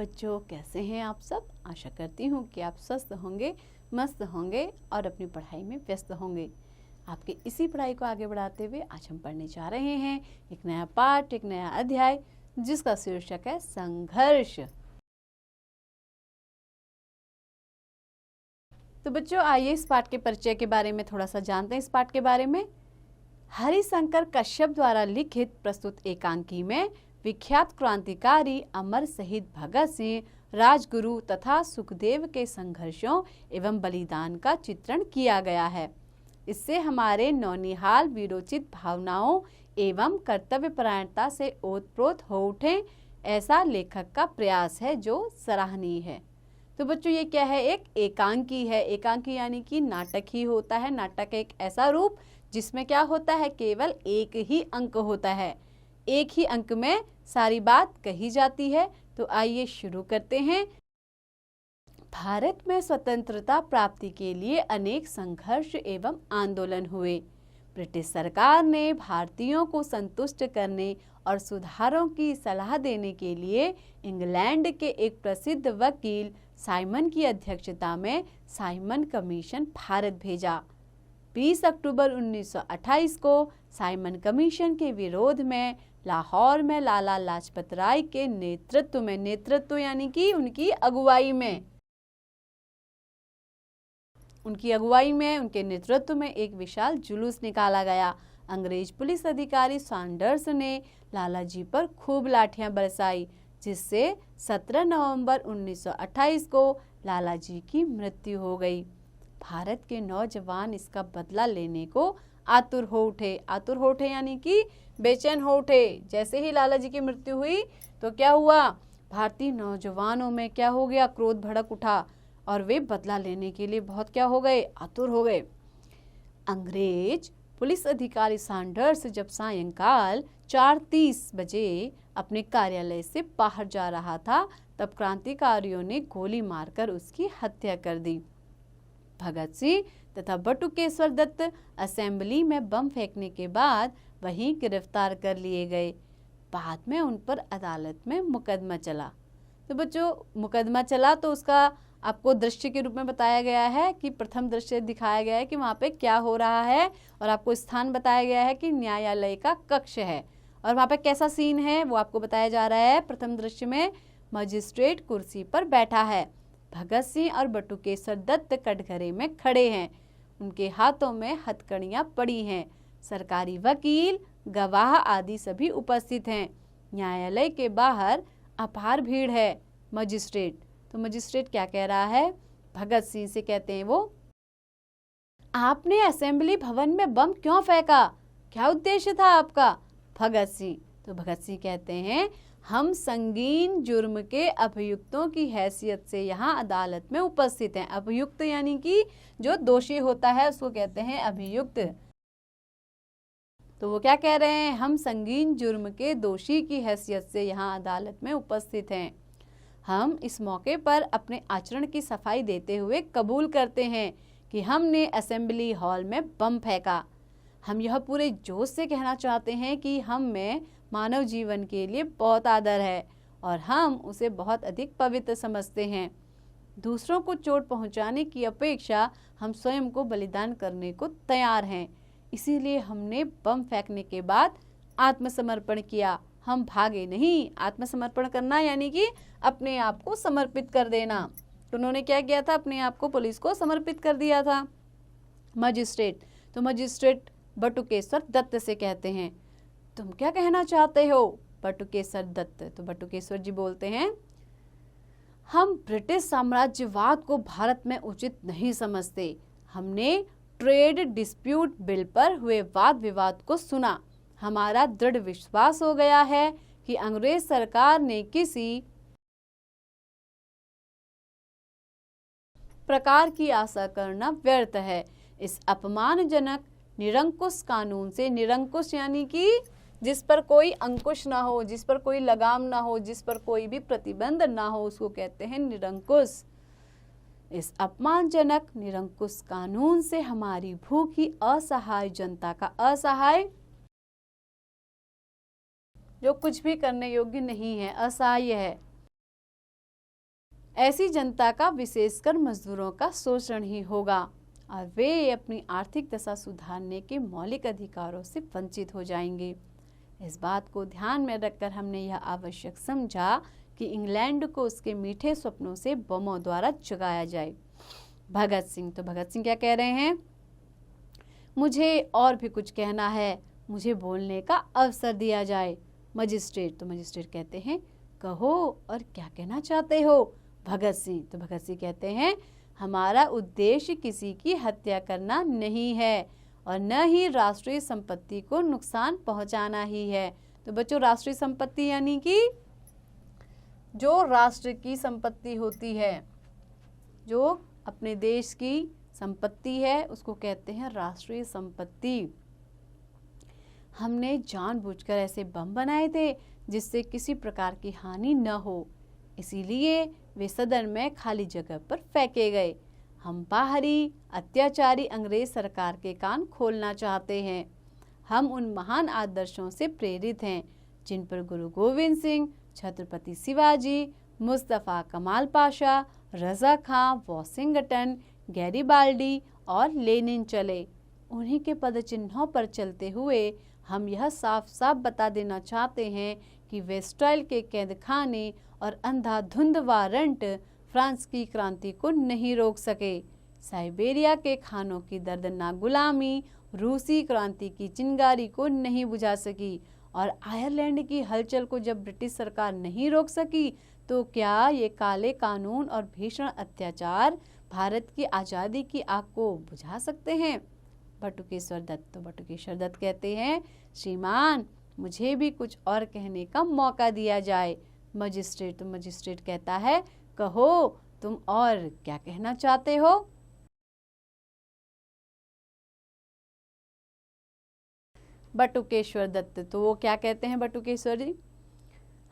बच्चों, कैसे हैं आप सब। आशा करती हूँ कि आप स्वस्थ होंगे, मस्त होंगे और अपनी पढ़ाई में व्यस्त होंगे। आपके इसी पढ़ाई को आगे बढ़ाते हुए आज हम पढ़ने जा रहे हैं एक नया पाठ, एक नया अध्याय, जिसका शीर्षक है संघर्ष। तो बच्चों, आइए इस पाठ के परिचय के बारे में थोड़ा सा जानते हैं। इस पाठ के बारे में हरिशंकर कश्यप द्वारा लिखित प्रस्तुत एकांकी में विख्यात क्रांतिकारी अमर शहीद भगत सिंह, राजगुरु तथा सुखदेव के संघर्षों एवं बलिदान का चित्रण किया गया है। इससे हमारे नौनिहाल वीरोचित भावनाओं एवं कर्तव्यपरायणता से ओतप्रोत हो उठे, ऐसा लेखक का प्रयास है जो सराहनीय है। तो बच्चों, ये क्या है? एक एकांकी है। एकांकी यानी कि नाटक ही होता है। नाटक एक ऐसा रूप जिसमें क्या होता है, केवल एक ही अंक होता है। एक ही अंक में सारी बात कही जाती है। तो आइए शुरू करते हैं। भारत में स्वतंत्रता प्राप्ति के लिए अनेक संघर्ष एवं आंदोलन हुए। ब्रिटिश सरकार ने भारतीयों को संतुष्ट करने और सुधारों की सलाह देने के लिए इंग्लैंड के एक प्रसिद्ध वकील साइमन की अध्यक्षता में साइमन कमीशन भारत भेजा। 20 अक्टूबर 1928 को साइमन कमीशन के विरोध में लाहौर में लाला लाजपत राय के नेतृत्व यानी कि उनके नेतृत्व में एक विशाल जुलूस निकाला गया। अंग्रेज पुलिस अधिकारी सैंडर्स ने लालाजी पर खूब लाठियां बरसाई, जिससे 17 नवंबर 1928 को लालाजी की मृत्यु हो गई। भारत के नौजवान इसका बदला लेने को आतुर हो उठे यानी कि बेचैन हो उठे। जैसे ही लालाजी की मृत्यु हुई तो क्या हुआ, भारतीय नौजवानों में क्या हो गया, क्रोध भड़क उठा और वे बदला लेने के लिए बहुत क्या हो गए, आतुर हो गए। अंग्रेज पुलिस अधिकारी सैंडर्स जब सायंकाल 4:30 बजे अपने कार्यालय से बाहर जा रहा था, तब क्रांतिकारियों ने गोली मारकर उसकी हत्या कर दी। भगत सिंह तथा बटुकेश्वर दत्त असेंबली में बम फेंकने के बाद वहीं गिरफ्तार कर लिए गए। बाद में उन पर अदालत में मुकदमा चला। तो बच्चों, मुकदमा चला तो उसका आपको दृश्य के रूप में बताया गया है कि प्रथम दृश्य दिखाया गया है कि वहाँ पे क्या हो रहा है, और आपको स्थान बताया गया है कि न्यायालय का कक्ष है और वहाँ पे कैसा सीन है वो आपको बताया जा रहा है। प्रथम दृश्य में मजिस्ट्रेट कुर्सी पर बैठा है, भगत सिंह और बटुकेश्वर दत्त कटघरे में खड़े हैं, उनके हाथों में हथकड़ियाँ पड़ी हैं, सरकारी वकील, गवाह आदि सभी उपस्थित हैं। न्यायालय के बाहर अपार भीड़ है। मजिस्ट्रेट क्या कह रहा है? भगत सिंह से कहते हैं वो, आपने असेंबली भवन में बम क्यों फेंका? क्या उद्देश्य था आपका? भगत सिंह कहते हैं, हम संगीन जुर्म के अभियुक्तों की हैसियत से यहाँ अदालत में उपस्थित हैं। अभियुक्त यानी कि जो दोषी होता है उसको कहते हैं अभियुक्त। तो वो क्या कह रहे हैं? हम संगीन जुर्म के दोषी की हैसियत से यहाँ अदालत में उपस्थित हैं। हम इस मौके पर अपने आचरण की सफाई देते हुए कबूल करते हैं कि हमने असेंबली हॉल में बम फेंका। हम यह पूरे जोश से कहना चाहते हैं कि हम में मानव जीवन के लिए बहुत आदर है और हम उसे बहुत अधिक पवित्र समझते हैं। दूसरों को चोट पहुंचाने की अपेक्षा हम स्वयं को बलिदान करने को तैयार हैं। इसीलिए हमने बम फेंकने के बाद आत्मसमर्पण किया। हम भागे नहीं। आत्मसमर्पण करना यानी कि अपने आप को समर्पित कर देना। तो उन्होंने क्या किया था? अपने आप को पुलिस को समर्पित कर दिया था। मजिस्ट्रेट बटुकेश्वर दत्त से कहते हैं, तुम क्या कहना चाहते हो? बटुकेश्वर दत्त। तो बटुकेश्वर जी बोलते हैं, हम ब्रिटिश साम्राज्यवाद को भारत में उचित नहीं समझते। हमने ट्रेड डिस्प्यूट बिल पर हुए वाद विवाद को सुना। हमारा दृढ़ विश्वास हो गया है कि अंग्रेज सरकार ने किसी प्रकार की आशा करना व्यर्थ है। इस अपमानजनक निरंकुश कानून से, निरंकुश यानी कि जिस पर कोई अंकुश ना हो, जिस पर कोई लगाम ना हो, जिस पर कोई भी प्रतिबंध ना हो, उसको कहते हैं निरंकुश। इस अपमानजनक निरंकुश कानून से हमारी भूखी असहाय जनता का, असहाय जो कुछ भी करने योग्य नहीं है, असहाय है, ऐसी जनता का, विशेषकर मजदूरों का शोषण ही होगा और वे अपनी आर्थिक दशा सुधारने के मौलिक अधिकारों से वंचित हो जाएंगे। इस बात को ध्यान में रखकर हमने यह आवश्यक समझा कि इंग्लैंड को उसके मीठे सपनों से बमों द्वारा जगाया जाए। भगत सिंह, तो भगत सिंह क्या कह रहे हैं? मुझे और भी कुछ कहना है, मुझे बोलने का अवसर दिया जाए। मजिस्ट्रेट, तो मजिस्ट्रेट कहते हैं कहो और क्या कहना चाहते हो? भगत सिंह, तो भगत सिंह कहते हैं हमारा उद्देश्य किसी की हत्या करना नहीं है और न ही राष्ट्रीय संपत्ति को नुकसान पहुंचाना ही है। तो बच्चों, राष्ट्रीय संपत्ति यानी कि जो राष्ट्र की संपत्ति होती है, जो अपने देश की संपत्ति है, उसको कहते हैं राष्ट्रीय संपत्ति। हमने जानबूझकर ऐसे बम बनाए थे जिससे किसी प्रकार की हानि न हो, इसीलिए वे सदन में खाली जगह पर फेंके गए। हम बाहरी अत्याचारी अंग्रेज सरकार के कान खोलना चाहते हैं। हम उन महान आदर्शों से प्रेरित हैं जिन पर गुरु गोविंद सिंह, छत्रपति शिवाजी, मुस्तफ़ा कमाल पाशा, रज़ा खां, वॉशिंगटन, गैरिबाल्डी और लेनिन चले। उन्हीं के पदचिन्हों पर चलते हुए हम यह साफ साफ बता देना चाहते हैं कि वेस्टाइल के कैदखाने और अंधाधुंध वारंट फ्रांस की क्रांति को नहीं रोक सके। साइबेरिया के खानों की दर्दनाक गुलामी रूसी क्रांति की चिंगारी को नहीं बुझा सकी और आयरलैंड की हलचल को जब ब्रिटिश सरकार नहीं रोक सकी, तो क्या ये काले कानून और भीषण अत्याचार भारत की आज़ादी की आग को बुझा सकते हैं? बटुकेश्वर दत्त, तो बटुकेश्वर दत्त कहते हैं श्रीमान, मुझे भी कुछ और कहने का मौका दिया जाए। मजिस्ट्रेट, तो मजिस्ट्रेट कहता है कहो, तुम और क्या कहना चाहते हो? बटुकेश्वर दत्त, तो वो क्या कहते हैं बटुकेश्वर जी?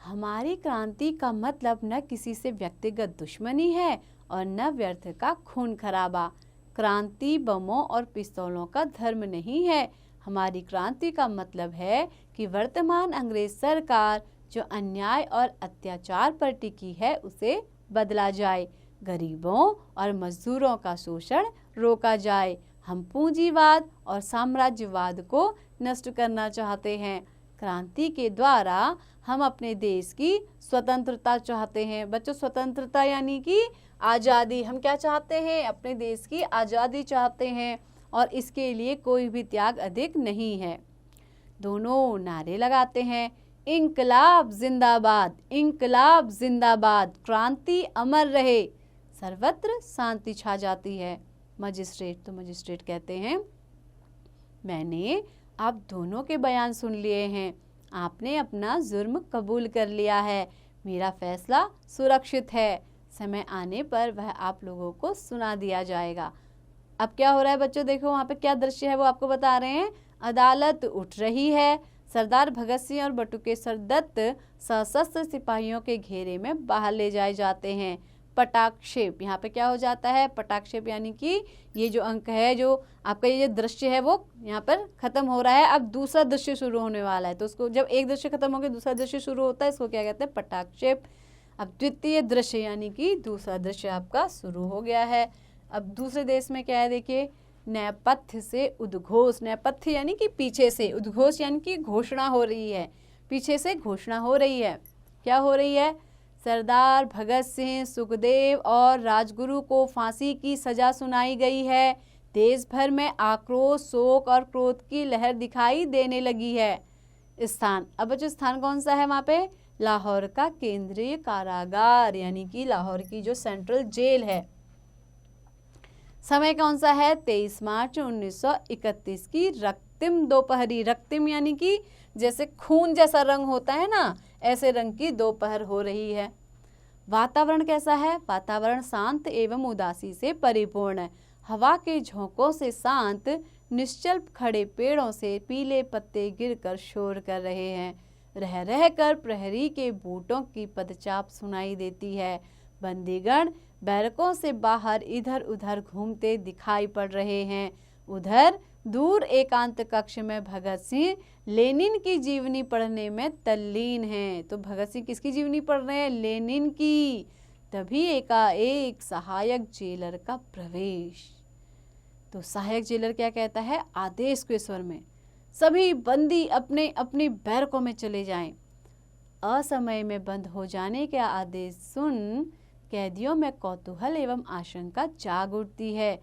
हमारी क्रांति का मतलब न किसी से व्यक्तिगत दुश्मनी है और न व्यर्थ का खून खराबा। क्रांति बमों और पिस्तौलों का धर्म नहीं है। हमारी क्रांति का मतलब है कि वर्तमान अंग्रेज सरकार जो अन्याय और अत्याचार पर टिकी है उसे बदला जाए, गरीबों और मजदूरों का शोषण रोका जाए। हम पूंजीवाद और साम्राज्यवाद को नष्ट करना चाहते हैं। क्रांति के द्वारा हम अपने देश की स्वतंत्रता चाहते हैं। बच्चों, स्वतंत्रता यानी कि आज़ादी। हम क्या चाहते हैं? अपने देश की आज़ादी चाहते हैं और इसके लिए कोई भी त्याग अधिक नहीं है। दोनों नारे लगाते हैं, इंकलाब जिंदाबाद, इंकलाब जिंदाबाद, क्रांति अमर रहे, सर्वत्र शांति छा जाती है। मजिस्ट्रेट, तो मजिस्ट्रेट कहते हैं मैंने आप दोनों के बयान सुन लिए हैं। आपने अपना जुर्म कबूल कर लिया है। मेरा फैसला सुरक्षित है। समय आने पर वह आप लोगों को सुना दिया जाएगा। अब क्या हो रहा है बच्चों? देखो वहाँ पे क्या दृश्य है वो आपको बता रहे हैं। अदालत उठ रही है। सरदार भगत सिंह और बटुकेश्वर दत्त सशस्त्र सिपाहियों के घेरे में बाहर ले जाए जाते हैं। पटाक्षेप, यहाँ पे क्या हो जाता है? पटाक्षेप यानी कि ये जो अंक है, जो आपका ये दृश्य है वो यहाँ पर खत्म हो रहा है। अब दूसरा दृश्य शुरू होने वाला है, तो उसको जब एक दृश्य खत्म हो गया दूसरा दृश्य शुरू होता है, इसको क्या कहते हैं? पटाक्षेप। अब द्वितीय दृश्य यानी कि दूसरा दृश्य आपका शुरू हो गया है। अब दूसरे देश में क्या है देखिए, नेपथ्य से उद्घोष। नेपथ्य यानी कि पीछे से, उद्घोष यानी कि घोषणा हो रही है, पीछे से घोषणा हो रही है। क्या हो रही है? सरदार भगत सिंह, सुखदेव और राजगुरु को फांसी की सजा सुनाई गई है। देश भर में आक्रोश, शोक और क्रोध की लहर दिखाई देने लगी है। स्थान, अब बच्चों स्थान कौन सा है वहाँ पे? लाहौर का केंद्रीय कारागार यानी कि लाहौर की जो सेंट्रल जेल है। समय कौन सा है? 23 मार्च 1931 की रक्तिम दोपहरी। रक्तिम यानी कि जैसे खून जैसा रंग होता है ना, ऐसे रंग की दोपहर हो रही है। वातावरण कैसा है? वातावरण शांत एवं उदासी से परिपूर्ण है। हवा के झोंकों से शांत, निश्चल खड़े पेड़ों से पीले पत्ते गिरकर शोर कर रहे हैं। रह रह कर प्रहरी के बूटों की पदचाप सुनाई देती है। बंदीगण बैरकों से बाहर इधर उधर घूमते दिखाई पड़ रहे हैं। उधर दूर एकांत कक्ष में भगत सिंह लेनिन की जीवनी पढ़ने में तल्लीन हैं। तो भगत सिंह किसकी जीवनी पढ़ रहे हैं? लेनिन की। तभी एकाएक सहायक जेलर का प्रवेश। तो सहायक जेलर क्या कहता है? आदेश के स्वर में, सभी बंदी अपने अपनी बैरकों में चले जाएं। असमय में बंद हो जाने का आदेश सुन कैदियों में कौतूहल एवं आशंका जाग उठती है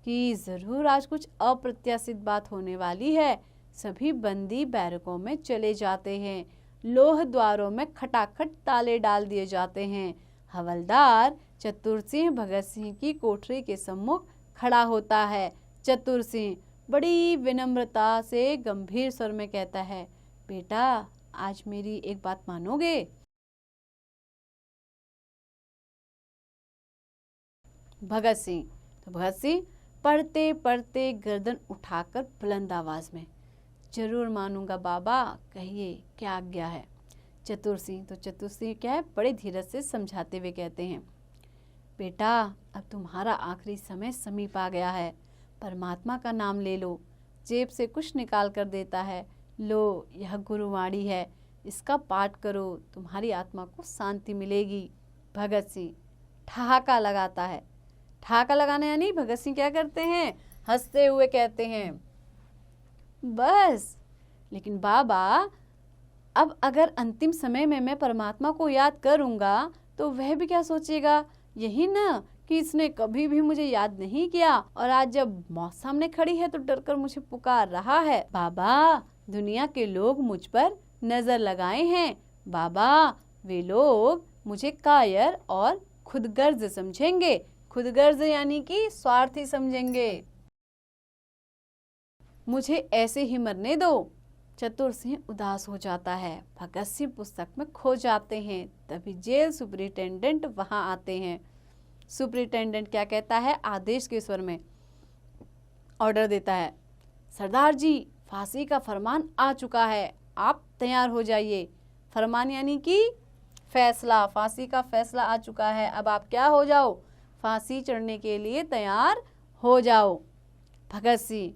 कि जरूर आज कुछ अप्रत्याशित बात होने वाली है। सभी बंदी बैरकों में चले जाते हैं। लोह द्वारों में खटाखट ताले डाल दिए जाते हैं। हवलदार चतुर सिंह भगत सिंह की कोठरी के सम्मुख खड़ा होता है। चतुर सिंह बड़ी विनम्रता से गंभीर स्वर में कहता है, बेटा आज मेरी एक बात मानोगे? भगत सिंह, तो भगत सिंह पढ़ते पढ़ते गर्दन उठाकर बुलंद आवाज में, जरूर मानूंगा बाबा, कहिए क्या आज्ञा है। चतुर सिंह, तो चतुर सिंह क्या है, बड़े धीरज से समझाते हुए कहते हैं, बेटा अब तुम्हारा आखिरी समय समीप आ गया है। परमात्मा का नाम ले लो। जेब से कुछ निकाल कर देता है, लो यह गुरुवाणी है, इसका पाठ करो, तुम्हारी आत्मा को शांति मिलेगी। भगत सिंह ठहाका लगाता है। ठहाका लगाना यानी भगत सिंह क्या करते हैं? हंसते हुए कहते हैं, बस। लेकिन बाबा अब अगर अंतिम समय में मैं परमात्मा को याद करूंगा तो वह भी क्या सोचेगा? यही ना कि इसने कभी भी मुझे याद नहीं किया और आज जब मौत सामने खड़ी है तो डरकर मुझे पुकार रहा है। बाबा दुनिया के लोग मुझ पर नजर लगाए हैं। बाबा वे लोग मुझे कायर और खुदगर्ज समझेंगे। खुदगर्ज यानी कि स्वार्थी समझेंगे। मुझे ऐसे ही मरने दो। चतुर सिंह उदास हो जाता है। भगत सिंह पुस्तक में खो जाते हैं। तभी जेल सुपरिटेंडेंट वहां आते हैं। सुपरिटेंडेंट क्या कहता है? आदेश के स्वर में ऑर्डर देता है, सरदार जी फांसी का फरमान आ चुका है, आप तैयार हो जाइए। फरमान यानी कि फैसला, फांसी का फैसला आ चुका है, अब आप क्या हो जाओ? फांसी चढ़ने के लिए तैयार हो जाओ। भगत सिंह,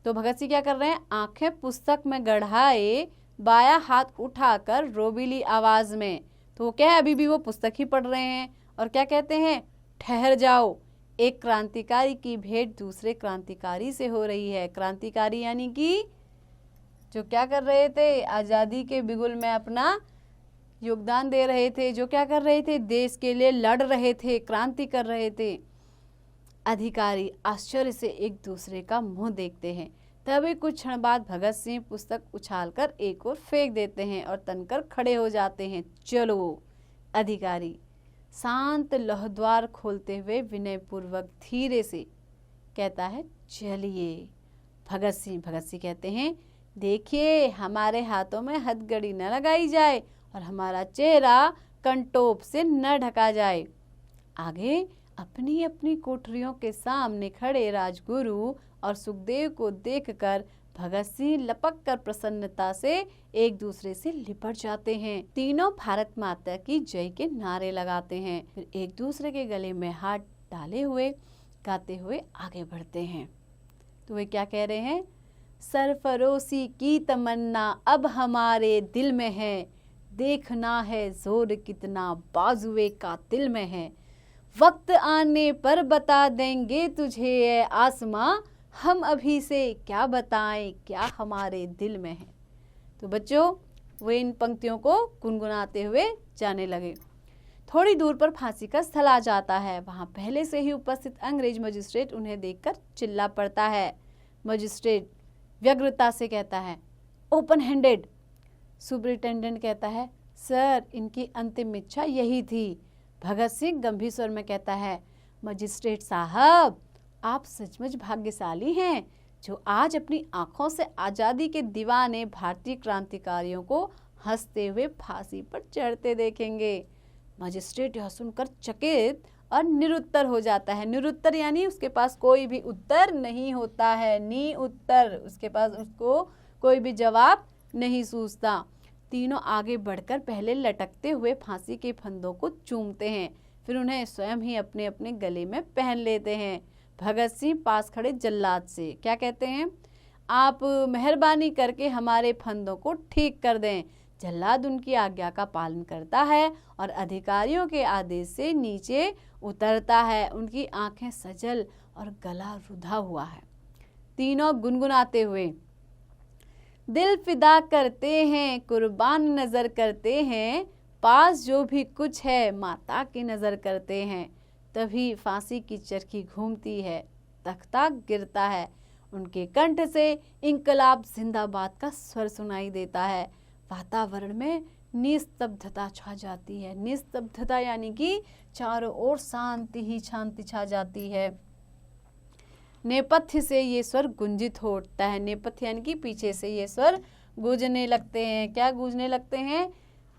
तो भगत सिंह क्या कर रहे हैं? आंखें पुस्तक में गढ़ाए बाया हाथ उठाकर रोबीली आवाज में, तो वो क्या है, अभी भी वो पुस्तक ही पढ़ रहे हैं और क्या कहते हैं? ठहर जाओ, एक क्रांतिकारी की भेंट दूसरे क्रांतिकारी से हो रही है। क्रांतिकारी यानी कि जो क्या कर रहे थे? आजादी के बिगुल में अपना योगदान दे रहे थे, जो क्या कर रहे थे? देश के लिए लड़ रहे थे, क्रांति कर रहे थे। अधिकारी आश्चर्य से एक दूसरे का मुंह देखते हैं। तभी कुछ क्षण बाद भगत सिंह पुस्तक उछालकर एक ओर फेंक देते हैं और तनकर खड़े हो जाते हैं। चलो। अधिकारी शांत लौहद्वार खोलते हुए विनय पूर्वक धीरे से कहता है, चलिए। भगत सिंह कहते हैं, देखिए हमारे हाथों में हथकड़ी न लगाई जाए और हमारा चेहरा कंटोप से न ढका जाए। आगे अपनी अपनी कोठरियों के सामने खड़े राजगुरु और सुखदेव को देखकर भगत सिंह लपक कर प्रसन्नता से एक दूसरे से लिपट जाते हैं। तीनों भारत माता की जय के नारे लगाते हैं, फिर एक दूसरे के गले में हाथ डाले हुए गाते हुए आगे बढ़ते हैं। तो वे क्या कह रहे हैं? सरफरोशी की तमन्ना अब हमारे दिल में है, देखना है जोर कितना बाजुए का दिल में है, वक्त आने पर बता देंगे तुझे ये आसमां, हम अभी से क्या बताएं क्या हमारे दिल में है। तो बच्चों वे इन पंक्तियों को गुनगुनाते हुए जाने लगे। थोड़ी दूर पर फांसी का स्थल आ जाता है। वहां पहले से ही उपस्थित अंग्रेज मजिस्ट्रेट उन्हें देखकर चिल्ला पड़ता है। मजिस्ट्रेट व्यग्रता से कहता है, ओपन हैंडेड। सुपरिटेंडेंट कहता है, सर इनकी अंतिम इच्छा यही थी। भगत सिंह गंभीर स्वर में कहता है, मजिस्ट्रेट साहब आप सचमुच भाग्यशाली हैं जो आज अपनी आंखों से आज़ादी के दीवाने भारतीय क्रांतिकारियों को हंसते हुए फांसी पर चढ़ते देखेंगे। मजिस्ट्रेट यह सुनकर चकित और निरुत्तर हो जाता है। निरुत्तर यानी उसके पास कोई भी उत्तर नहीं होता है, नी उत्तर, उसके पास उसको कोई भी जवाब नहीं सूझता। तीनों आगे बढ़कर पहले लटकते हुए फांसी के फंदों को चूमते हैं, फिर उन्हें स्वयं ही अपने अपने गले में पहन लेते हैं। भगत सिंह पास खड़े जल्लाद से क्या कहते हैं? आप मेहरबानी करके हमारे फंदों को ठीक कर दें। जल्लाद उनकी आज्ञा का पालन करता है और अधिकारियों के आदेश से नीचे उतरता है। उनकी आंखें सजल और गला रुधा हुआ है। तीनों गुनगुनाते हुए, दिल फिदा करते हैं, कुर्बान नजर करते हैं, पास जो भी कुछ है माता की नजर करते हैं। तभी फांसी की चरखी घूमती है, तख्ता गिरता है। उनके कंठ से इंकलाब जिंदाबाद का स्वर सुनाई देता है। वातावरण में निस्तब्धता छा जाती है। निस्तब्धता यानी कि चारों ओर शांति ही शांति छा जाती है। नेपथ्य से ये स्वर गुंजित हो उठता है। नेपथ्य यानी कि पीछे से ये स्वर गूंजने लगते हैं। क्या गूंजने लगते हैं?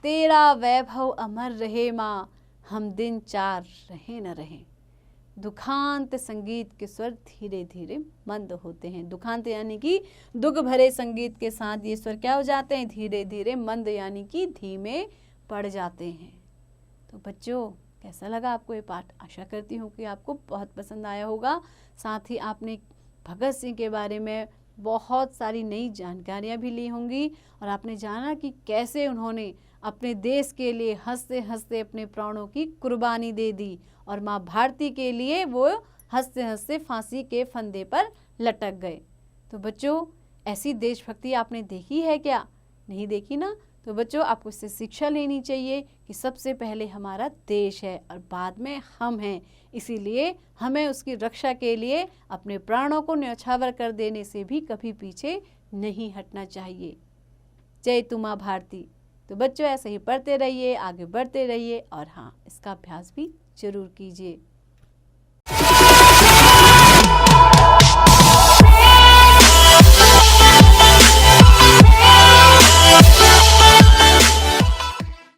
तेरा वैभव अमर रहे माँ, हम दिन चार रहे न रहे। दुखांत संगीत के स्वर धीरे धीरे मंद होते हैं। दुखांत यानी कि दुख भरे संगीत के साथ ये स्वर क्या हो जाते हैं? धीरे धीरे मंद यानी कि धीमे पड़ जाते हैं। तो बच्चों, कैसा लगा आपको ये पाठ? आशा करती हूँ कि आपको बहुत पसंद आया होगा। साथ ही आपने भगत सिंह के बारे में बहुत सारी नई जानकारियाँ भी ली होंगी और आपने जाना कि कैसे उन्होंने अपने देश के लिए हंसते हंसते अपने प्राणों की कुर्बानी दे दी और माँ भारती के लिए वो हंसते हंसते फांसी के फंदे पर लटक गए। तो बच्चों, ऐसी देशभक्ति आपने देखी है क्या? नहीं देखी ना? तो बच्चों, आपको इससे शिक्षा लेनी चाहिए कि सबसे पहले हमारा देश है और बाद में हम हैं। इसीलिए हमें उसकी रक्षा के लिए अपने प्राणों को न्यौछावर कर देने से भी कभी पीछे नहीं हटना चाहिए। जय तू माँ भारती। तो बच्चों, ऐसे ही पढ़ते रहिए, आगे बढ़ते रहिए और हाँ, इसका अभ्यास भी जरूर कीजिए।